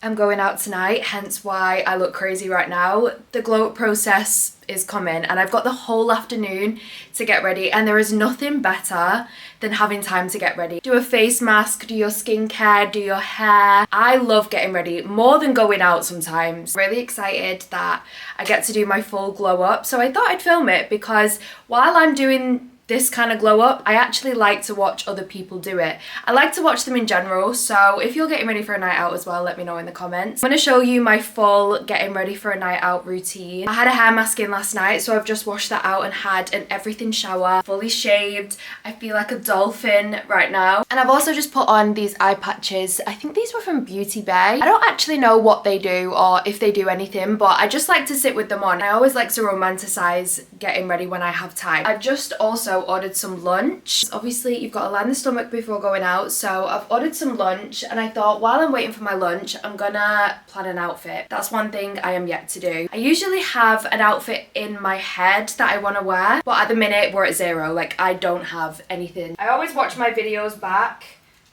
I'm going out tonight, hence why I look crazy right now. The glow up process is coming and I've got the whole afternoon to get ready, and there is nothing better than having time to get ready. Do a face mask, do your skincare, do your hair. I love getting ready more than going out sometimes. Really excited that I get to do my full glow up, so I thought I'd film it because while I'm doing this kind of glow up, I actually like to watch other people do it. I like to watch them in general, so if you're getting ready for a night out as well, let me know in the comments. I'm going to show you my full getting ready for a night out routine. I had a hair mask in last night, so I've just washed that out and had an everything shower, fully shaved. I feel like a dolphin right now. And I've also just put on these eye patches. I think these were from Beauty Bay. I don't actually know what they do or if they do anything, but I just like to sit with them on. I always like to romanticize getting ready when I have time. I've just also ordered some lunch. Obviously you've got to line the stomach before going out, so I've ordered some lunch and I thought while I'm waiting for my lunch I'm gonna plan an outfit. That's one thing I am yet to do. I usually have an outfit in my head that I want to wear, but at the minute we're at zero. Like, I don't have anything. I always watch my videos back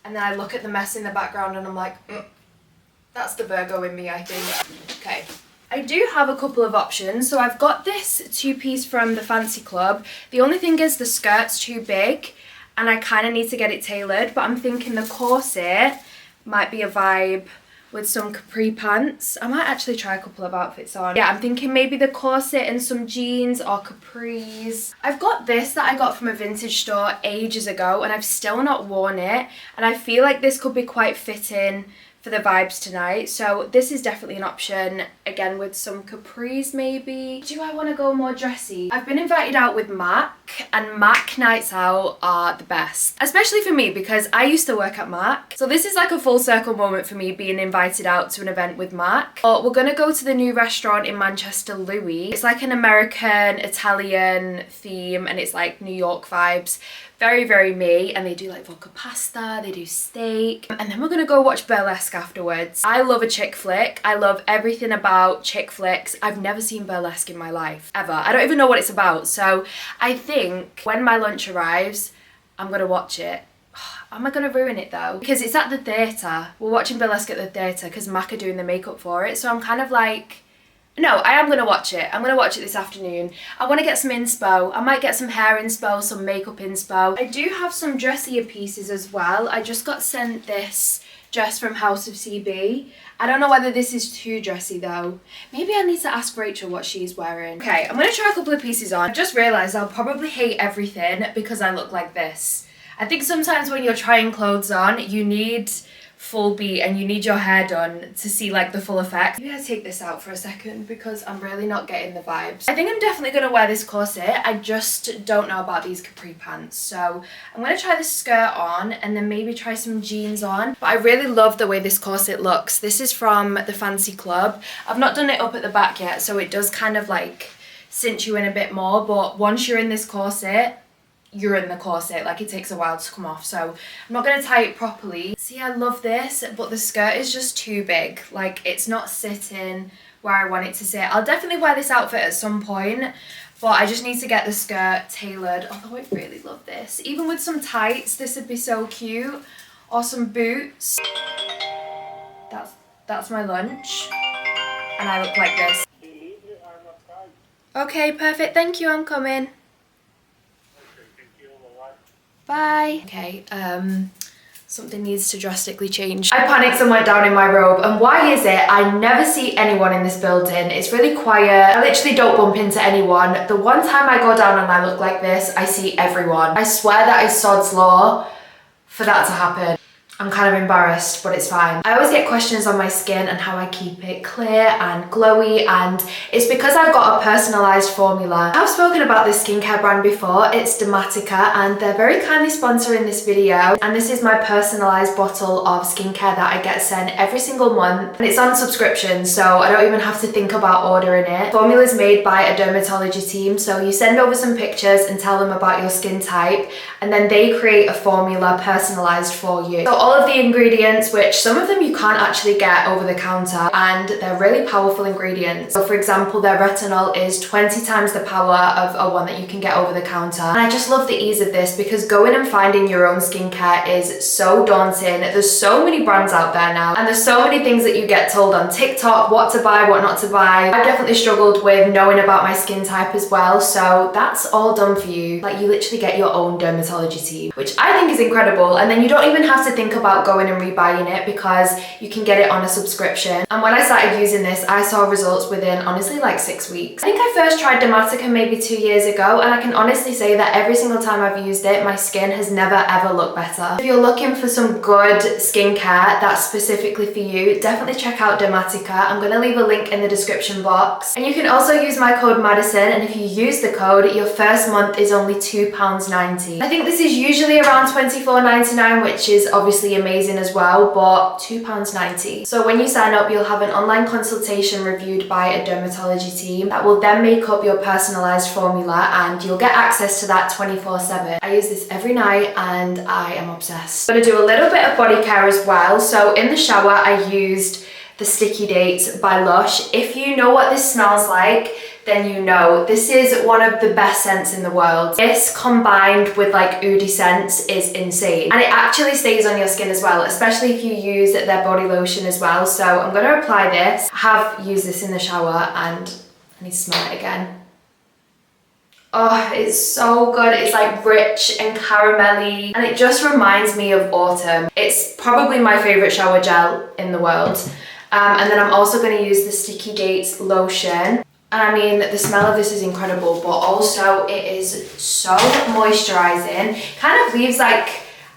and then I look at the mess in the background and I'm like, that's the Virgo in me, I think. Okay. I do have a couple of options. So I've got this two-piece from the Fancy Club. The only thing is the skirt's too big and I kind of need to get it tailored, but I'm thinking the corset might be a vibe with some capri pants. I might actually try a couple of outfits on. Yeah, I'm thinking maybe the corset and some jeans or capris. I've got this that I got from a vintage store ages ago and I've still not worn it, and I feel like this could be quite fitting for the vibes tonight, so this is definitely an option, again with some capris maybe. Do I want to go more dressy? I've been invited out with Mac, and Mac nights out are the best, especially for me because I used to work at Mac, so this is like a full circle moment for me being invited out to an event with Mac. But we're gonna go to the new restaurant in Manchester, Louis. It's like an American Italian theme and it's like New York vibes. Very, very me, and they do like vodka pasta, they do steak, and then we're gonna go watch Burlesque afterwards. I love a chick flick. I love everything about chick flicks. I've never seen Burlesque in my life, ever. I don't even know what it's about, so I think when my lunch arrives, I'm gonna watch it. Am I gonna ruin it though? Because it's at the theatre. We're watching Burlesque at the theatre because Mac are doing the makeup for it, so I'm kind of like, no, I am going to watch it. I'm going to watch it this afternoon. I want to get some inspo. I might get some hair inspo, some makeup inspo. I do have some dressier pieces as well. I just got sent this dress from House of CB. I don't know whether this is too dressy though. Maybe I need to ask Rachel what she's wearing. Okay, I'm going to try a couple of pieces on. I just realised I'll probably hate everything because I look like this. I think sometimes when you're trying clothes on, you need full beat and you need your hair done to see like the full effect. Maybe I take this out for a second because I'm really not getting the vibes. I think I'm definitely going to wear this corset. I just don't know about these capri pants, so I'm going to try the skirt on and then maybe try some jeans on. But I really love the way this corset looks. This is from the Fancy Club. I've not done it up at the back yet, so it does kind of like cinch you in a bit more, but once you're in this corset, you're in the corset. Like, it takes a while to come off, so I'm not going to tie it properly. See, I love this, but the skirt is just too big. Like, it's not sitting where I want it to sit. I'll definitely wear this outfit at some point, but I just need to get the skirt tailored. Although I really love this. Even with some tights, this would be so cute. Or some boots. That's my lunch. And I look like this. Okay, perfect. Thank you, I'm coming. Bye. Okay, something needs to drastically change. I panicked and went down in my robe, and why is it I never see anyone in this building? It's really quiet. I literally don't bump into anyone. The one time I go down and I look like this, I see everyone. I swear that is Sod's Law for that to happen. I'm kind of embarrassed, but it's fine. I always get questions on my skin and how I keep it clear and glowy, and it's because I've got a personalised formula. I've spoken about this skincare brand before. It's Dermatica, and they're very kindly sponsoring this video. And this is my personalised bottle of skincare that I get sent every single month. And it's on subscription, so I don't even have to think about ordering it. The formula is made by a dermatology team, so you send over some pictures and tell them about your skin type, and then they create a formula personalised for you. So all of the ingredients, which some of them you can't actually get over the counter, and they're really powerful ingredients. So for example, their retinol is 20 times the power of a one that you can get over the counter. And I just love the ease of this, because going and finding your own skincare is so daunting. There's so many brands out there now, and there's so many things that you get told on TikTok, what to buy, what not to buy. I've definitely struggled with knowing about my skin type as well, so that's all done for you. Like, you literally get your own dermatology team, which I think is incredible. And then you don't even have to think about going and rebuying it, because you can get it on a subscription. And when I started using this, I saw results within honestly like 6 weeks. I think I first tried Dermatica maybe 2 years ago, and I can honestly say that every single time I've used it, my skin has never ever looked better. If you're looking for some good skincare that's specifically for you, definitely check out Dermatica. I'm going to leave a link in the description box. And you can also use my code Madison, and if you use the code, your first month is only £2.90. I think this is usually around £24.99, which is obviously amazing as well, but £2.90. So when you sign up, you'll have an online consultation reviewed by a dermatology team that will then make up your personalized formula, and you'll get access to that 24/7. I use this every night and I am obsessed. I'm gonna do a little bit of body care as well. So in the shower, I used the Sticky Dates by Lush. If you know what this smells like, then you know this is one of the best scents in the world. This combined with like Oudi scents is insane, and it actually stays on your skin as well, especially if you use their body lotion as well. So I'm going to apply this. I have used this in the shower and I need to smell it again. Oh, it's so good. It's like rich and caramelly, and it just reminds me of autumn. It's probably my favorite shower gel in the world. And then I'm also going to use the Sticky Dates lotion. And I mean, the smell of this is incredible, but also it is so moisturizing. Kind of leaves like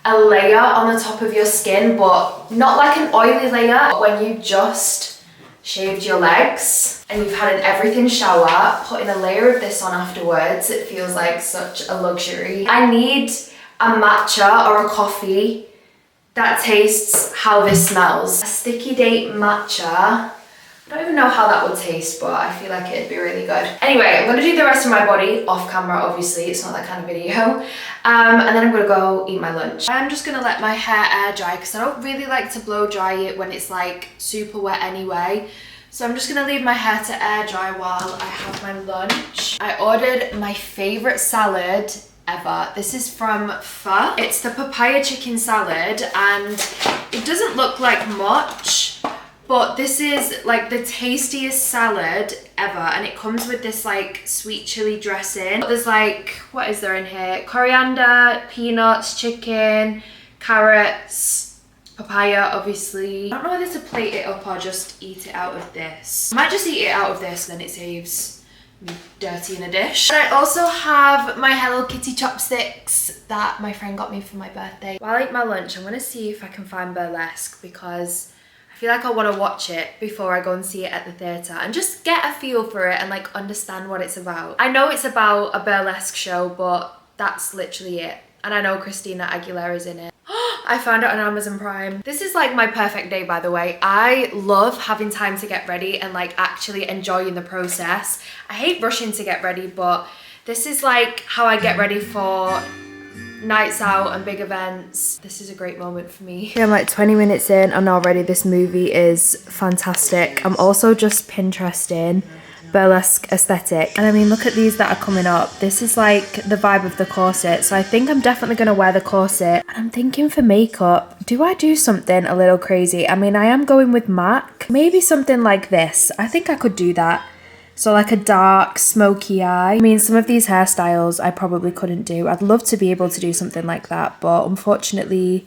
a layer on the top of your skin, but not like an oily layer. When you just shaved your legs and you've had an everything shower, putting a layer of this on afterwards, it feels like such a luxury. I need a matcha or a coffee that tastes how this smells. A Sticky Date matcha. I don't even know how that would taste, but I feel like it'd be really good. Anyway, I'm gonna do the rest of my body off camera, obviously. It's not that kind of video. And then I'm gonna go eat my lunch. I'm just gonna let my hair air dry, because I don't really like to blow dry it when it's like super wet anyway. So I'm just gonna leave my hair to air dry while I have my lunch. I ordered my favorite salad ever. This is from Pho. It's the papaya chicken salad, and it doesn't look like much, but this is like the tastiest salad ever, and it comes with this like sweet chili dressing. There's like, what is there in here? Coriander, peanuts, chicken, carrots, papaya, obviously. I don't know whether to plate it up or just eat it out of this. I might just eat it out of this, then it saves me dirty in a dish. And I also have my Hello Kitty chopsticks that my friend got me for my birthday. While I eat my lunch, I'm gonna see if I can find Burlesque, because I feel like I want to watch it before I go and see it at the theatre and just get a feel for it and like understand what it's about. I know it's about a burlesque show, but that's literally it. And I know Christina Aguilera's in it. I found it on Amazon Prime. This is like my perfect day, by the way. I love having time to get ready and like actually enjoying the process. I hate rushing to get ready, but this is like how I get ready for nights out and big events. This is a great moment for me. Yeah, I'm like 20 minutes in and already this movie is fantastic. I'm also just Pinteresting burlesque aesthetic, and I mean, look at these that are coming up. This is like the vibe of the corset, so I think I'm definitely going to wear the corset. And I'm thinking for makeup, do I do something a little crazy? I mean, I am going with MAC. Maybe something like this. I think I could do that. So like a dark smoky eye. I mean, some of these hairstyles I probably couldn't do. I'd love to be able to do something like that, but unfortunately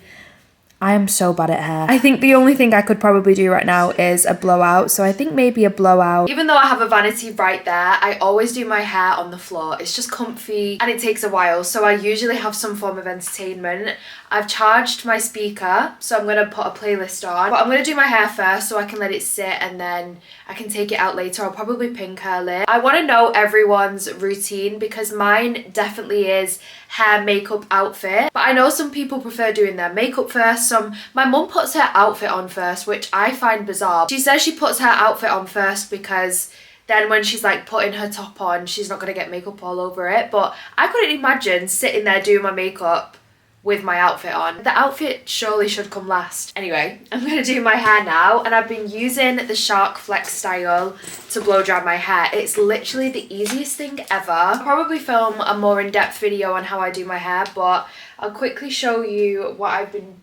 I am so bad at hair. I think the only thing I could probably do right now is a blowout. So I think maybe a blowout. Even though I have a vanity right there, I always do my hair on the floor. It's just comfy and it takes a while. So I usually have some form of entertainment. I've charged my speaker, so I'm gonna put a playlist on. But I'm gonna do my hair first so I can let it sit and then I can take it out later. I'll probably pin curl it. I wanna know everyone's routine because mine definitely is hair, makeup, outfit. But I know some people prefer doing their makeup first. My mum puts her outfit on first, which I find bizarre. She says she puts her outfit on first because then when she's like putting her top on, she's not gonna get makeup all over it. But I couldn't imagine sitting there doing my makeup with my outfit on. The outfit surely should come last. Anyway, I'm gonna do my hair now, and I've been using the Shark Flex style to blow dry my hair. It's literally the easiest thing ever. I'll probably film a more in-depth video on how I do my hair, but I'll quickly show you what I've been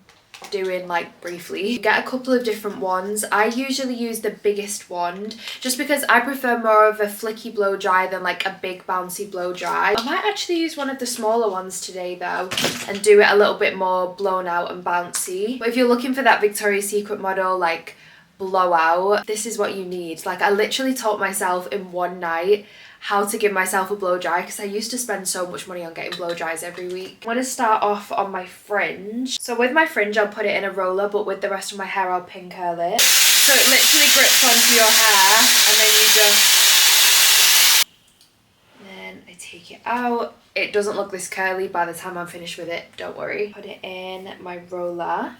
doing, like, briefly. Get a couple of different ones. I usually use the biggest wand just because I prefer more of a flicky blow dry than like a big bouncy blow dry. I might actually use one of the smaller ones today though and do it a little bit more blown out and bouncy. But if you're looking for that Victoria's Secret model like blowout, this is what you need. Like, I literally taught myself in one night how to give myself a blow dry because I used to spend so much money on getting blow dries every week. I'm going to start off on my fringe. So with my fringe, I'll put it in a roller, but with the rest of my hair, I'll pin curl it. So it literally grips onto your hair, and then you just... Then I take it out. It doesn't look this curly by the time I'm finished with it, don't worry. Put it in my roller.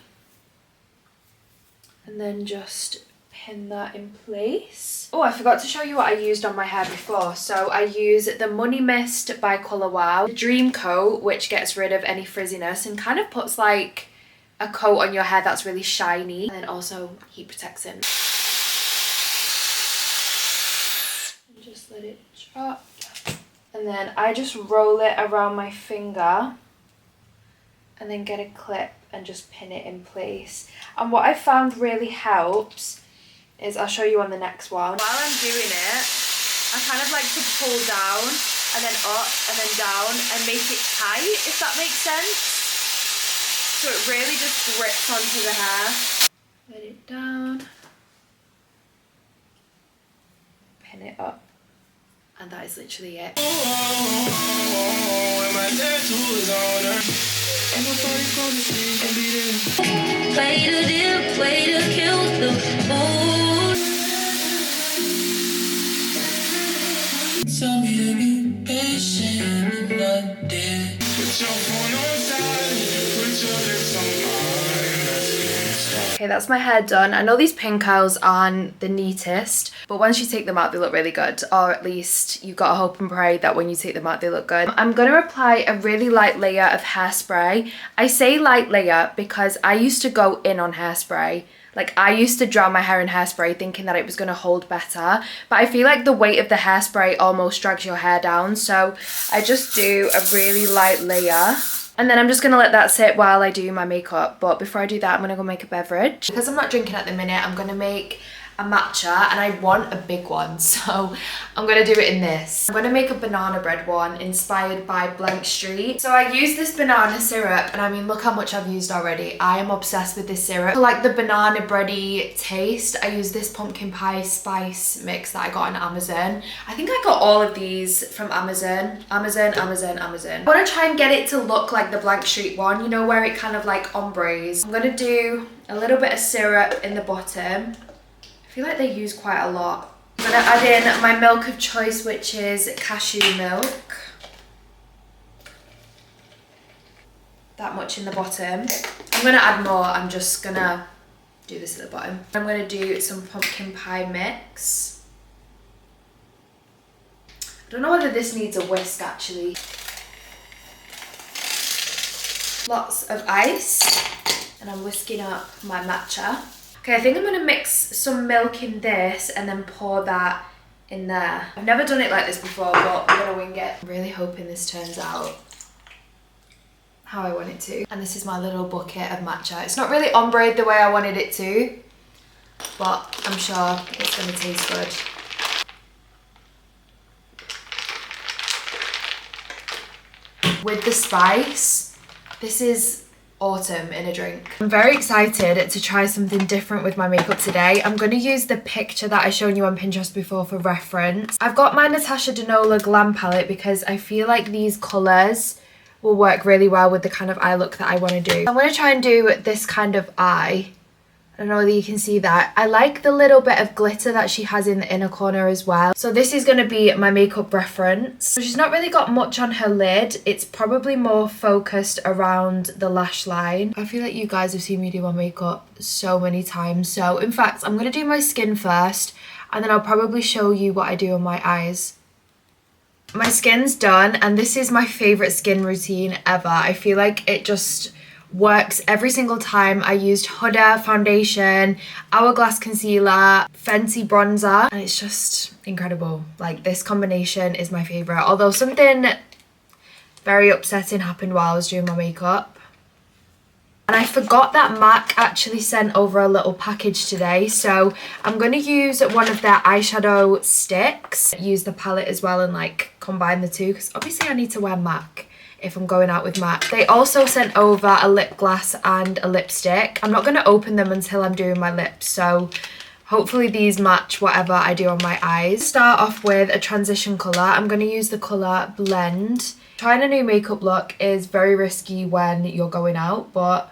And then just pin that in place. Oh, I forgot to show you what I used on my hair before. So I use the Money Mist by Colour Wow, the Dream Coat, which gets rid of any frizziness and kind of puts like a coat on your hair that's really shiny, and then also heat protecting. And just let it drop. And then I just roll it around my finger and then get a clip and just pin it in place. And what I found really helps is, I'll show you on the next one. While I'm doing it, I kind of like to pull down and then up and then down and make it tight, if that makes sense. So it really just grips onto the hair. Let it down. Pin it up. And that is literally it. Play to deal, play to kill the fool. Tell me to be patient and not dead. Put your phone on silent, put your lips on mine. Okay, that's my hair done. I know these pin curls aren't the neatest, but once you take them out, they look really good. Or at least you've got to hope and pray that when you take them out, they look good. I'm going to apply a really light layer of hairspray. I say light layer because I used to go in on hairspray. Like, I used to drown my hair in hairspray thinking that it was going to hold better. But I feel like the weight of the hairspray almost drags your hair down. So I just do a really light layer. And then I'm just going to let that sit while I do my makeup. But before I do that, I'm going to go make a beverage. Because I'm not drinking at the minute, I'm going to make a matcha, and I want a big one, so I'm going to do it in this. I'm going to make a banana bread one inspired by Blank Street. So I use this banana syrup, and I mean, look how much I've used already. I am obsessed with this syrup. For like the banana bready taste, I use this pumpkin pie spice mix that I got on Amazon. I think I got all of these from Amazon. Amazon. I want to try and get it to look like the Blank Street one, you know, where it kind of like ombres. I'm going to do a little bit of syrup in the bottom. I feel like they use quite a lot. I'm going to add in my milk of choice, which is cashew milk. That much in the bottom. I'm going to add more. I'm just going to do this at the bottom. I'm going to do some pumpkin pie mix. I don't know whether this needs a whisk actually. Lots of ice. And I'm whisking up my matcha. Okay, I think I'm going to mix some milk in this and then pour that in there. I've never done it like this before, but I'm going to wing it. I'm really hoping this turns out how I want it to. And this is my little bucket of matcha. It's not really ombre the way I wanted it to, but I'm sure it's going to taste good. With the spice, this is autumn in a drink. I'm very excited to try something different with my makeup today. I'm going to use the picture that I showed you on Pinterest before for reference. I've got my Natasha Denona Glam palette because I feel like these colours will work really well with the kind of eye look that I want to do. I'm going to try and do this kind of eye. I don't know whether you can see that. I like the little bit of glitter that she has in the inner corner as well. So this is going to be my makeup reference. So she's not really got much on her lid. It's probably more focused around the lash line. I feel like you guys have seen me do my makeup so many times. So in fact, I'm going to do my skin first, and then I'll probably show you what I do on my eyes My skin's done, and this is my favourite skin routine ever. I feel like it just works every single time. I used Huda foundation, Hourglass concealer, Fenty bronzer, and it's just incredible. Like, this combination is my favourite. Although something very upsetting happened while I was doing my makeup. And I forgot that MAC actually sent over a little package today, so I'm going to use one of their eyeshadow sticks. Use the palette as well and like combine the two, because obviously I need to wear MAC if I'm going out with MAC. They also sent over a lip gloss and a lipstick. I'm not going to open them until I'm doing my lips, so hopefully these match whatever I do on my eyes. Start off with a transition colour. I'm going to use the colour Blend. Trying a new makeup look is very risky when you're going out, but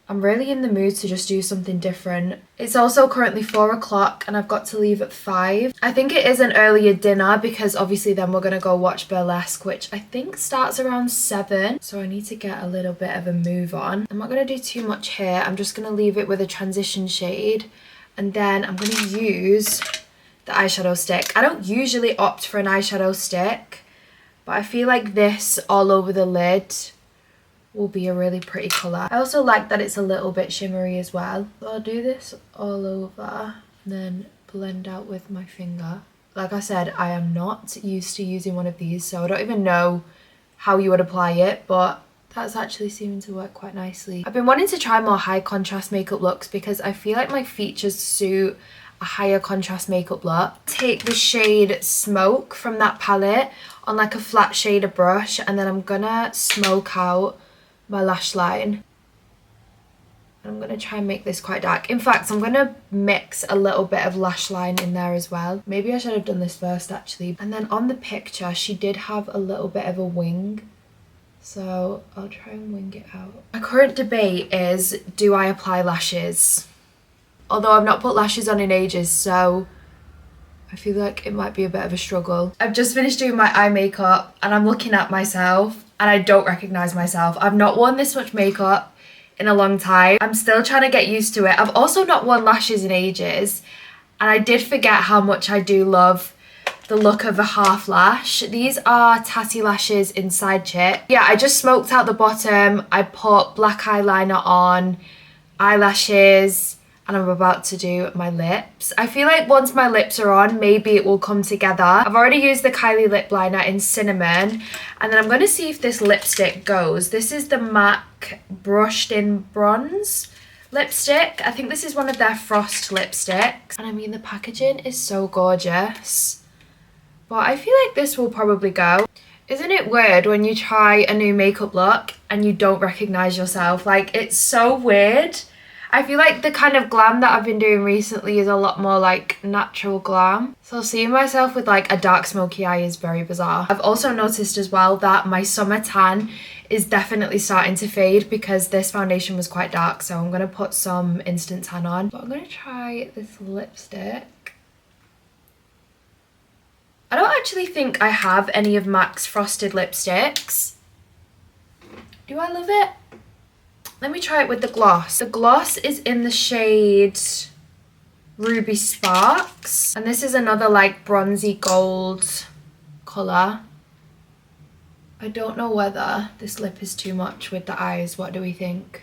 I'm really in the mood to just do something different. It's also currently 4 o'clock and I've got to leave at 5. I think it is an earlier dinner because obviously then we're going to go watch Burlesque, which I think starts around 7. So I need to get a little bit of a move on. I'm not going to do too much here. I'm just going to leave it with a transition shade. And then I'm going to use the eyeshadow stick. I don't usually opt for an eyeshadow stick, but I feel like this all over the lid will be a really pretty colour. I also like that it's a little bit shimmery as well. So I'll do this all over and then blend out with my finger. Like I said, I am not used to using one of these, so I don't even know how you would apply it, but that's actually seeming to work quite nicely. I've been wanting to try more high contrast makeup looks because I feel like my features suit a higher contrast makeup look. Take the shade Smoke from that palette on like a flat shader brush, and then I'm gonna smoke out my lash line. I'm going to try and make this quite dark. In fact, I'm going to mix a little bit of lash line in there as well. Maybe I should have done this first actually. And then on the picture, she did have a little bit of a wing, so I'll try and wing it out. My current debate is, do I apply lashes? Although I've not put lashes on in ages, so I feel like it might be a bit of a struggle. I've just finished doing my eye makeup and I'm looking at myself and I don't recognise myself. I've not worn this much makeup in a long time. I'm still trying to get used to it. I've also not worn lashes in ages, and I did forget how much I do love the look of a half lash. These are Tatty Lashes in Side Chick. Yeah, I just smoked out the bottom. I put black eyeliner on, eyelashes, and I'm about to do my lips. I feel like once my lips are on, maybe it will come together. I've already used the Kylie lip liner in Cinnamon, and then I'm going to see if this lipstick goes. This is the MAC Brushed in Bronze lipstick. I think this is one of their Frost lipsticks. And I mean, the packaging is so gorgeous. But I feel like this will probably go. Isn't it weird when you try a new makeup look and you don't recognise yourself? Like, it's so weird. I feel like the kind of glam that I've been doing recently is a lot more like natural glam. So seeing myself with like a dark smoky eye is very bizarre. I've also noticed as well that my summer tan is definitely starting to fade because this foundation was quite dark. So I'm going to put some instant tan on. But I'm going to try this lipstick. I don't actually think I have any of MAC's frosted lipsticks. Do I love it? Let me try it with the gloss. The gloss is in the shade Ruby Sparks. And this is another like bronzy gold colour. I don't know whether this lip is too much with the eyes. What do we think?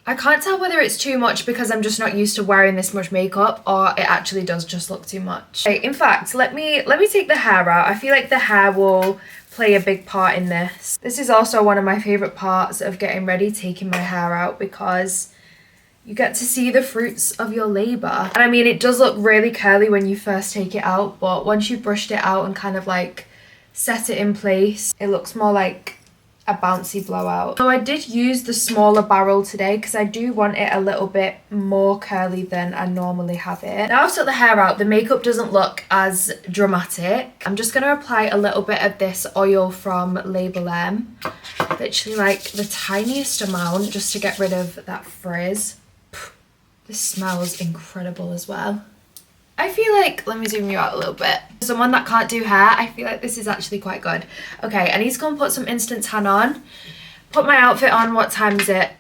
I can't tell whether it's too much because I'm just not used to wearing this much makeup, or it actually does just look too much. Okay, in fact, let me take the hair out. I feel like the hair will play a big part in this. This is also one of my favourite parts of getting ready, taking my hair out, because you get to see the fruits of your labour. And I mean, it does look really curly when you first take it out, but once you've brushed it out and kind of like set it in place, it looks more like a bouncy blowout. So I did use the smaller barrel today because I do want it a little bit more curly than I normally have it. Now I've took the hair out, the makeup doesn't look as dramatic. I'm just going to apply a little bit of this oil from Label M. Literally like the tiniest amount just to get rid of that frizz. This smells incredible as well. I feel like, let me zoom you out a little bit. For someone that can't do hair, I feel like this is actually quite good. Okay, I need to go and put some instant tan on. Put my outfit on. What time is it?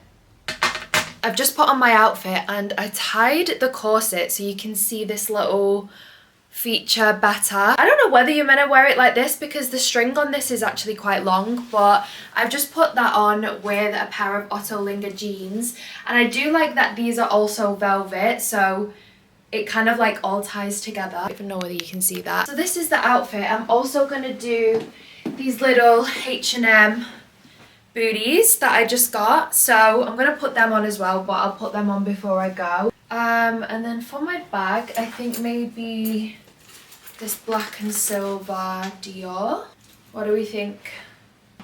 I've just put on my outfit and I tied the corset so you can see this little feature better. I don't know whether you're meant to wear it like this because the string on this is actually quite long, but I've just put that on with a pair of Ottolinger jeans, and I do like that these are also velvet, so it kind of like all ties together. I don't even know whether you can see that. So this is the outfit. I'm also gonna do these little H&M booties that I just got, so I'm gonna put them on as well, but I'll put them on before I go. And then for my bag, I think maybe this black and silver Dior. What do we think?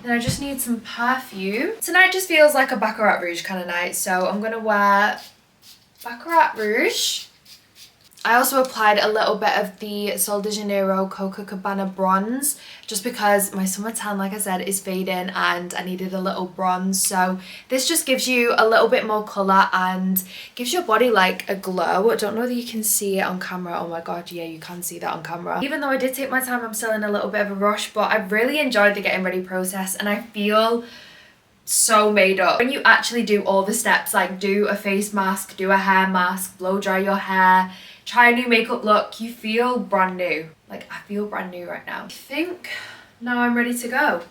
Then I just need some perfume. Tonight just feels like a Baccarat Rouge kind of night, so I'm gonna wear Baccarat Rouge. I also applied a little bit of the Sol de Janeiro Coco Cabana bronze just because my summer tan, like I said, is fading and I needed a little bronze. So this just gives you a little bit more colour and gives your body like a glow. I don't know whether you can see it on camera. Oh my god, yeah, you can see that on camera. Even though I did take my time, I'm still in a little bit of a rush, but I really enjoyed the getting ready process and I feel so made up. When you actually do all the steps, like do a face mask, do a hair mask, blow dry your hair, try a new makeup look, you feel brand new. Like, I feel brand new right now. I think now I'm ready to go.